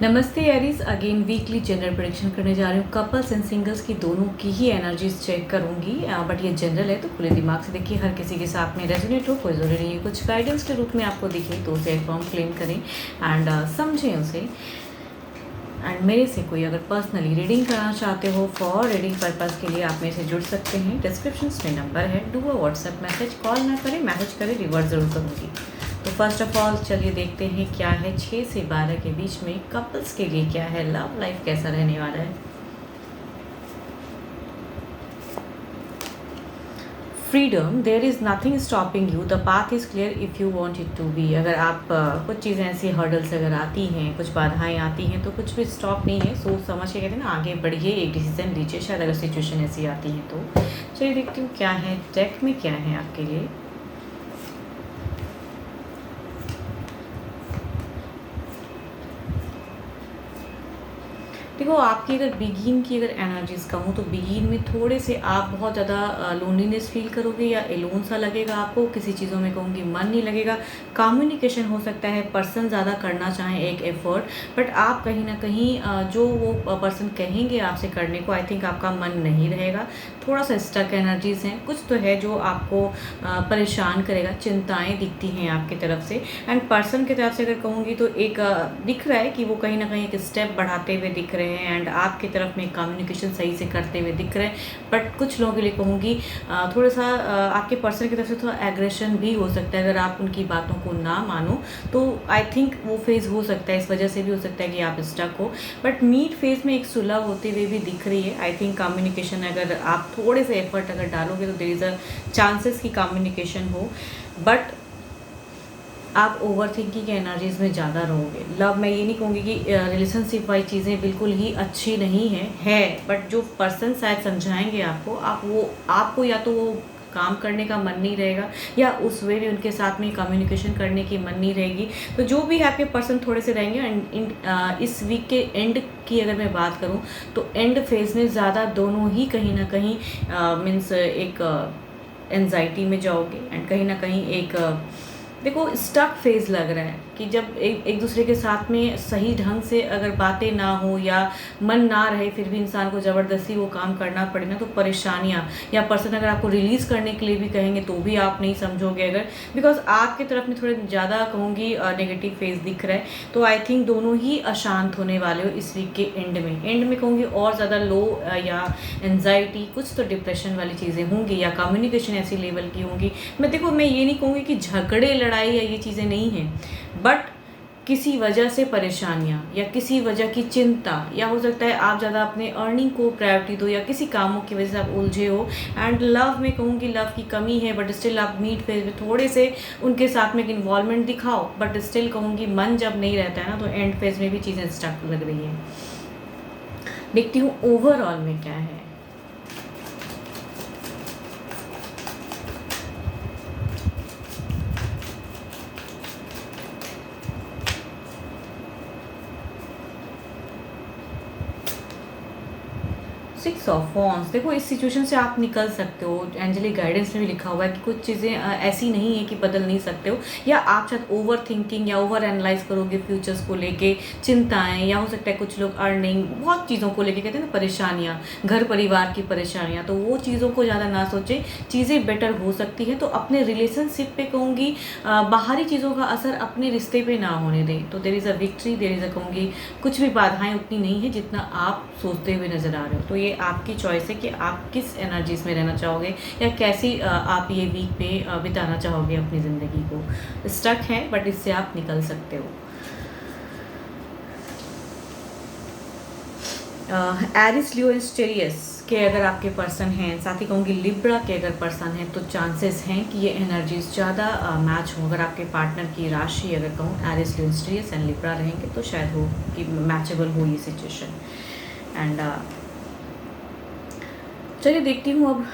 नमस्ते Aries, again weekly general prediction करने जा रही हूँ। कपल्स एंड सिंगल्स की दोनों की ही एनर्जीज चेक करूँगी, बट ये जनरल है तो खुले दिमाग से देखिए, हर किसी के साथ में रेजोनेट हो, कोई ज़रूरी नहीं है। कुछ गाइडेंस के रूप में आपको दिखे तो उसे फॉर्म क्लेम करें एंड समझें उसे। एंड मेरे से कोई अगर पर्सनली रीडिंग कराना चाहते हो फॉर रीडिंग पर्पज़ के लिए आप मेरे से जुड़ सकते हैं। डिस्क्रिप्शन में नंबर है, do a WhatsApp message, call ना करें, मैसेज करें, रिवर्स ज़रूर करूँगी। तो फर्स्ट ऑफ ऑल चलिए देखते हैं क्या है 6 से 12 के बीच में कपल्स के लिए क्या है, लव लाइफ कैसा रहने वाला है। Freedom, there is nothing stopping you, the path is clear if you want it to be. अगर आप कुछ चीज़ें ऐसी हर्डल्स अगर आती हैं, कुछ बाधाएं आती हैं, तो कुछ भी स्टॉप नहीं है। सोच समझ के कहते हैं ना, आगे बढ़िए, एक डिसीजन लीजिए, शायद अगर सिचुएशन ऐसी आती है तो। चलिए देखती हूँ क्या है डेक में, क्या है आपके लिए। देखो, आपकी अगर बिगिन की अगर एनर्जीज कहूँ तो बिगिन में थोड़े से आप बहुत ज़्यादा लोनलीनेस फील करोगे या एलोन सा लगेगा आपको। किसी चीज़ों में कहूँगी मन नहीं लगेगा। कम्युनिकेशन हो सकता है, पर्सन ज़्यादा करना चाहें एक एफर्ट, बट आप कहीं ना कहीं जो वो पर्सन कहेंगे आपसे करने को, आई थिंक आपका मन नहीं रहेगा। थोड़ा सा स्टक एनर्जीज हैं, कुछ तो है जो आपको परेशान करेगा। चिंताएं दिखती हैं आपकी तरफ से। एंड पर्सन की तरफ से अगर कहूँगी तो एक दिख रहा है कि वो कहीं ना कहीं एक स्टेप बढ़ाते हुए दिख रहे हैं एंड आपकी तरफ में कम्युनिकेशन सही से करते हुए दिख रहे हैं। बट कुछ लोगों के लिए कहूँगी थोड़ा सा आपके पर्सन की तरफ से थोड़ा एग्रेशन भी हो सकता है। अगर आप उनकी बातों को ना मानो तो आई थिंक वो फेज़ हो सकता है, इस वजह से भी हो सकता है कि आप स्टक हो। बट मीट फेज़ में एक सुलह होते हुए भी दिख रही है। आई थिंक कम्युनिकेशन अगर आप थोड़े से एफर्ट अगर डालोगे तो देयर इज़ अ चांसेस की कम्युनिकेशन हो। बट आप ओवर थिंकिंग के एनर्जीज में ज़्यादा रहोगे। लव, मैं ये नहीं कहूँगी कि रिलेशनशिप वाली चीज़ें बिल्कुल ही अच्छी नहीं है, बट जो पर्सन शायद समझाएंगे आपको, आपको या तो वो काम करने का मन नहीं रहेगा या उस वे में उनके साथ में कम्युनिकेशन करने की मन नहीं रहेगी। तो जो भी आपके पर्सन थोड़े से रहेंगे। इस वीक के एंड की अगर मैं बात करूं तो एंड फेज में ज़्यादा दोनों ही कहीं ना कहीं मीन्स एक एनजाइटी में जाओगे एंड कहीं ना कहीं एक देखो स्टक फेज लग रहा है कि जब एक दूसरे के साथ में सही ढंग से अगर बातें ना हो या मन ना रहे, फिर भी इंसान को ज़बरदस्ती वो काम करना पड़े ना, तो परेशानियाँ, या पर्सन अगर आपको रिलीज़ करने के लिए भी कहेंगे तो भी आप नहीं समझोगे अगर, बिकॉज आपकी तरफ में थोड़े ज़्यादा कहूँगी नेगेटिव फेज दिख रहा है। तो आई थिंक दोनों ही अशांत होने वाले हो इस वीक के एंड में कहूँगी। और ज़्यादा लो या एनजाइटी, कुछ तो डिप्रेशन वाली चीज़ें होंगी या कम्युनिकेशन ऐसी लेवल की होंगी। मैं ये नहीं कहूँगी कि झगड़े लड़ाई या ये चीज़ें नहीं हैं, बट किसी वजह से परेशानियाँ या किसी वजह की चिंता, या हो सकता है आप ज़्यादा अपने अर्निंग को प्रायोरिटी दो या किसी कामों की वजह से आप उलझे हो। एंड लव में कहूँगी लव की कमी है, बट स्टिल आप मीट फेज में थोड़े से उनके साथ में एक इन्वॉल्वमेंट दिखाओ, बट स्टिल कहूँगी मन जब नहीं रहता है ना, तो एंड फेज में भी चीज़ें स्टक लग रही हैं। देखती हूँ ओवरऑल में क्या है। सिक्स ऑफ वॉन्ड्स, देखो इस सिचुएशन से आप निकल सकते हो। एंजेलिक गाइडेंस में भी लिखा हुआ है कि कुछ चीज़ें ऐसी नहीं है कि बदल नहीं सकते हो, या आप शायद ओवर थिंकिंग या ओवर एनालाइज करोगे फ्यूचर्स को लेके, चिंताएं, या हो सकता है कुछ लोग अर्निंग, बहुत चीज़ों को लेके कहते हैं ना परेशानियाँ, घर परिवार की परेशानियाँ, तो वो चीज़ों को ज़्यादा ना सोचें, चीज़ें बेटर हो सकती हैं। तो अपने रिलेशनशिप पे कहूँगी बाहरी चीज़ों का असर अपने रिश्ते पे ना होने दें, तो there is a victory, there is a कहूँगी कुछ भी बाधाएं उतनी नहीं है जितना आप सोचते हुए नजर आ रहे हो। तो ये आपकी चॉइस है कि आप किस एनर्जीज में रहना चाहोगे या कैसी आप ये वीक पे बिताना चाहोगे अपनी ज़िंदगी को। स्टक है बट इससे आप निकल सकते हो। एरिस, लियो, एस्टेरियस के अगर आपके पर्सन हैं, साथ ही कहूँगी लिब्रा के अगर पर्सन हैं, तो चांसेस हैं कि ये एनर्जीज ज़्यादा मैच हो। अगर आपके पार्टनर की राशि अगर कहूँ Aries, Leo, Asterius and Libra रहेंगे तो शायद हो कि मैचेबल हो ये सिचुएशन। एंड चलिए देखती हूँ अब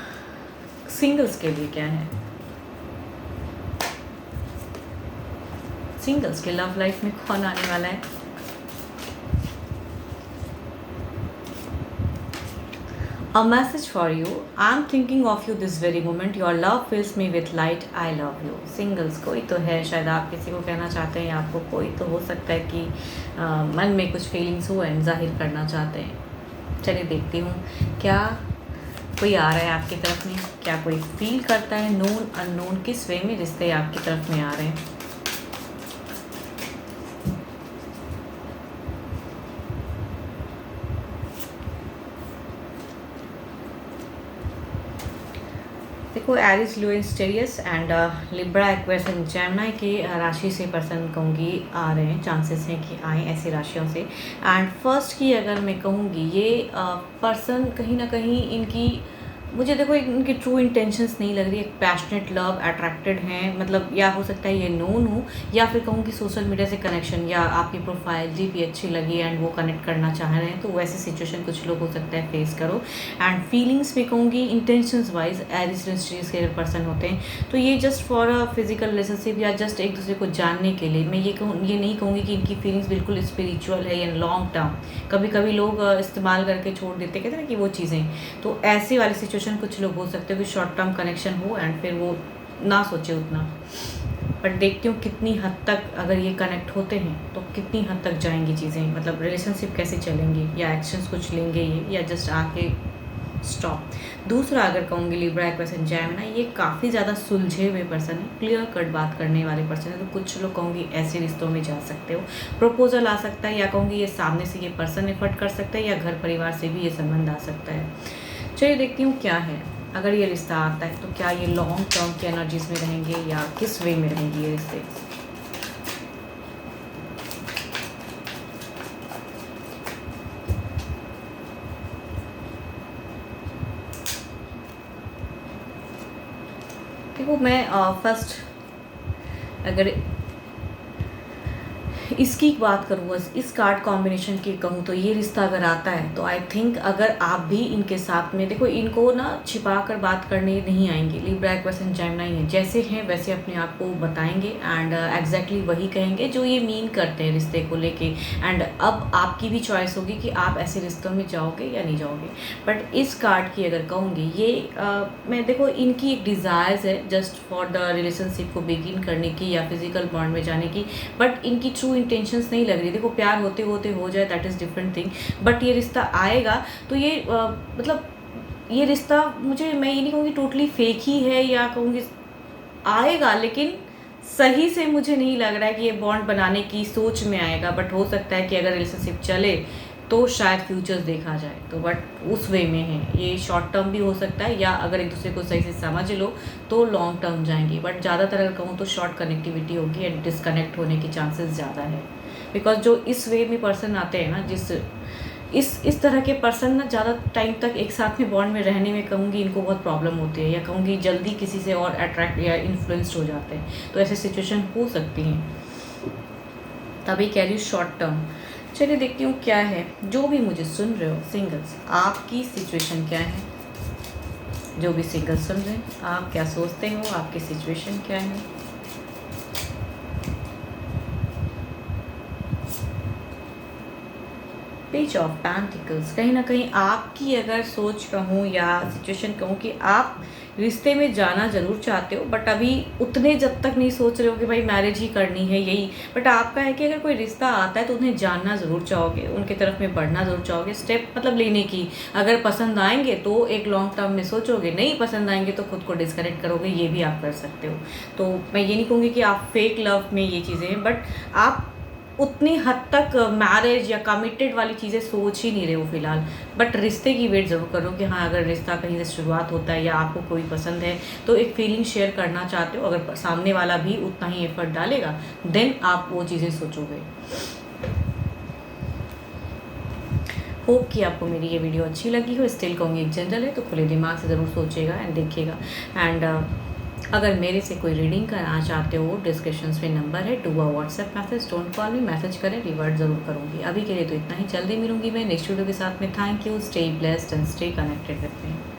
सिंगल्स के लिए क्या है। सिंगल्स के लव लाइफ में कौन आने वाला है। A message for you. I'm thinking of you this very moment. Your love fills me with light. I love you. Singles कोई तो है, शायद आप किसी को कहना चाहते हैं, आपको कोई तो हो सकता है कि मन में कुछ फीलिंग्स हो एंड जाहिर करना चाहते हैं। चलिए देखती हूँ क्या कोई आ रहा है आपकी तरफ में, क्या कोई फील करता है, नोन अननोन किस वे में रिश्ते आपकी तरफ में आ रहे हैं। देखो Aries Leo Sagittarius and Libra Aquarius and Gemini के राशि से पर्सन कहूँगी आ रहे हैं, चांसेस हैं कि आए ऐसी राशियों से। एंड फर्स्ट की अगर मैं कहूँगी ये पर्सन कहीं ना कहीं इनकी मुझे देखो इनकी ट्रू इंटेंशंस नहीं लग रही। एक पैशनेट लव अट्रैक्टेड हैं, मतलब या हो सकता है ये नोन हो या फिर कहूँ कि सोशल मीडिया से कनेक्शन या आपकी प्रोफाइल डीपी अच्छी लगी एंड वो कनेक्ट करना चाह रहे हैं, तो वैसी सिचुएशन कुछ लोग हो सकता है फेस करो। एंड फीलिंग्स भी कहूँगी इंटेंशंस वाइज एरिस स्टेरियस के अगर पर्सन होते हैं तो ये just for a physical relationship या जस्ट एक दूसरे को जानने के लिए। मैं ये नहीं कहूँगी कि इनकी फीलिंग्स बिल्कुल स्पिरिचुअल है या लॉन्ग टर्म, कभी कभी लोग इस्तेमाल करके छोड़ देते कहते हैं ना कि वो चीज़ें, तो ऐसी वाली सिचुएशन कुछ लोग हो सकते हो कि शॉर्ट टर्म कनेक्शन हो एंड फिर वो ना सोचे उतना। बट देखती हूँ कितनी हद तक अगर ये कनेक्ट होते हैं तो कितनी हद तक जाएंगी चीज़ें, मतलब रिलेशनशिप कैसे चलेंगे या एक्शंस कुछ लेंगे ये या जस्ट आके स्टॉप। दूसरा अगर कहूँगी लिब्रा एक्वेरियस एंड जेमिनी, ये काफ़ी ज़्यादा सुलझे हुए पर्सन है, क्लियर कट बात करने वाले पर्सन है, तो कुछ लोग कहूँगी ऐसे रिश्तों में जा सकते हो। प्रपोजल आ सकता है या कहूँगी ये सामने से ये पर्सन एफर्ट कर सकता है या घर परिवार से भी ये संबंध आ सकता है। चलिए देखती हूँ क्या है। अगर ये रिश्ता आता है तो क्या ये लॉन्ग टर्म की एनर्जीज में रहेंगे या किस वे में रहेंगे ये रिश्ते। देखो मैं फर्स्ट अगर इसकी बात करूँ, बस इस कार्ड कॉम्बिनेशन की कहूँ तो ये रिश्ता अगर आता है तो आई थिंक अगर आप भी इनके साथ में देखो, इनको ना छिपा कर बात करने नहीं आएंगे। लिब्रा एक्वेरियस एंड जेमिनी है, जैसे हैं वैसे अपने आप को बताएंगे एंड एग्जैक्टली वही कहेंगे जो ये मीन करते हैं रिश्ते को लेके। एंड अब आपकी भी चॉइस होगी कि आप ऐसे रिश्तों में जाओगे या नहीं जाओगे। बट इस कार्ड की अगर कहूँगी ये मैं देखो इनकी एक डिज़ायर्स है जस्ट फॉर द रिलेशनशिप को बिगिन करने की या फिजिकल बॉन्ड में जाने की, बट इनकी ट्रू इंटेंशंस नहीं लग रही। देखो प्यार होते होते हो जाए that is different thing, but ये रिश्ता आएगा तो ये मतलब ये रिश्ता मुझे, मैं ये नहीं कहूँगी टोटली फेक ही है या कहूँगी आएगा, लेकिन सही से मुझे नहीं लग रहा है कि ये बॉन्ड बनाने की सोच में आएगा। बट हो सकता है कि अगर रिलेशनशिप चले तो शायद फ्यूचर्स देखा जाए, तो बट उस वे में है। ये शॉर्ट टर्म भी हो सकता है या अगर एक दूसरे को सही से समझ लो तो लॉन्ग टर्म जाएंगी। बट ज़्यादातर अगर कहूँ तो शॉर्ट कनेक्टिविटी होगी एंड डिसकनेक्ट होने के चांसेस ज़्यादा है। बिकॉज जो इस वे में पर्सन आते हैं ना, जिस इस तरह के पर्सन ना ज़्यादा टाइम तक एक साथ में बॉन्ड में रहने में कहूँगी इनको बहुत प्रॉब्लम होती है, या कहूँगी जल्दी किसी से और अट्रैक्ट या इन्फ्लुएंस्ड हो जाते हैं, तो ऐसे सिचुएशन हो सकती हैं। तभी कह रही हूँ शॉर्ट टर्म। चलिए देखती हूँ क्या है। जो भी मुझे सुन रहे हो सिंगल्स, आपकी सिचुएशन क्या है। जो भी सिंगल्स सुन रहे हैं, आप क्या सोचते हो, आपकी सिचुएशन क्या है। पेज ऑफ पेंटिकल्स, कहीं ना कहीं आपकी अगर सोच कहूँ या सिचुएशन कहूँ कि आप रिश्ते में जाना ज़रूर चाहते हो, बट अभी उतने जब तक नहीं सोच रहे हो कि भाई मैरिज ही करनी है यही। बट आपका है कि अगर कोई रिश्ता आता है तो उन्हें जानना ज़रूर चाहोगे, उनके तरफ में बढ़ना ज़रूर चाहोगे, स्टेप मतलब लेने की। अगर पसंद आएंगे तो एक लॉन्ग टर्म में सोचोगे, नहीं पसंद आएंगे तो खुद को डिस्कनेक्ट करोगे, ये भी आप कर सकते हो। तो मैं ये नहीं कहूँगी कि आप फेक लव में ये चीज़ें हैं, बट आप उतनी हद तक मैरिज या कमिटेड वाली चीज़ें सोच ही नहीं रहे हो फिलहाल। बट रिश्ते की वेट ज़रूर करो कि हाँ अगर रिश्ता कहीं से शुरुआत होता है या आपको कोई पसंद है तो एक फीलिंग शेयर करना चाहते हो, अगर सामने वाला भी उतना ही एफर्ट डालेगा देन आप वो चीज़ें सोचोगे। होप कि आपको मेरी ये वीडियो अच्छी लगी हो। स्टिल कहूँगी एक जनरल है तो खुले दिमाग से ज़रूर सोचिएगा एंड देखिएगा। एंड अगर मेरे से कोई रीडिंग करना चाहते हो डिस्क्रिप्शन में नंबर है, do a WhatsApp message, don't call me, message करें, रिवर्ट ज़रूर करूँगी। अभी के लिए तो इतना ही, जल्दी मिलूंगी मैं नेक्स्ट वीडियो के साथ में। Thank you, stay blessed and stay connected with me.